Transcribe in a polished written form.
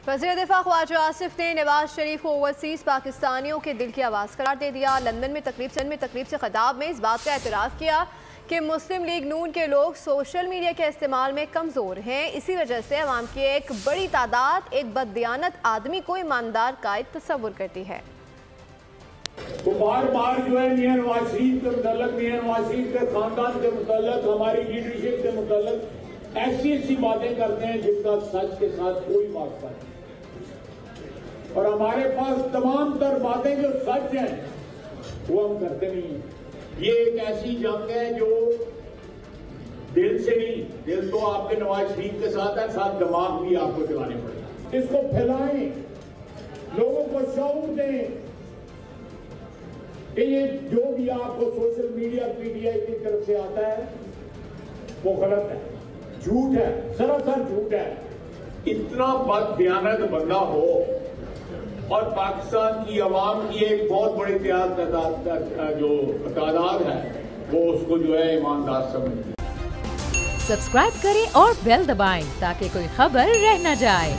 वज़ीर दिफा ख्वाजा आसिफ ने नवाज शरीफ को ओवरसीज़ पाकिस्तानियों के दिल की आवाज़ करार दे दिया। लंदन में तकरीब से खिताब में इस बात का एतराफ़ किया कि मुस्लिम लीग नून के लोग सोशल मीडिया के इस्तेमाल में कमज़ोर हैं। इसी वजह से अवाम की एक बड़ी तादाद एक बददियानत आदमी को ईमानदार कायद तस्वुर करती है। वो बार बार जो है मियां नवाज शरीफ के मुतल्लिक़, मियां नवाज शरीफ के खानदान के मुतल्लिक़, हमारी लीडरशिप के मुतल्लिक़ ऐसी बातें करते हैं जिनका सच के साथ कोई वास्ता नहीं। और हमारे पास तमाम तर बातें जो सच हैं वो हम करते नहीं हैं। ये एक ऐसी जंग है जो दिल से नहीं, दिल तो आपके नवाज शरीफ के साथ है, साथ दिमाग भी आपको चलाने पड़ेगा। इसको फैलाएं, लोगों को शौक दें कि ये जो भी आपको सोशल मीडिया पीटीआई की तरफ से आता है वो गलत है, झूठ है, सरासर झूठ है। इतना बददियानत बंदा हो और पाकिस्तान की आवाम की एक बहुत बड़ी तादाद है वो उसको जो है ईमानदार समझती है। सब्सक्राइब करें और बेल दबाएं ताकि कोई खबर रह न जाए।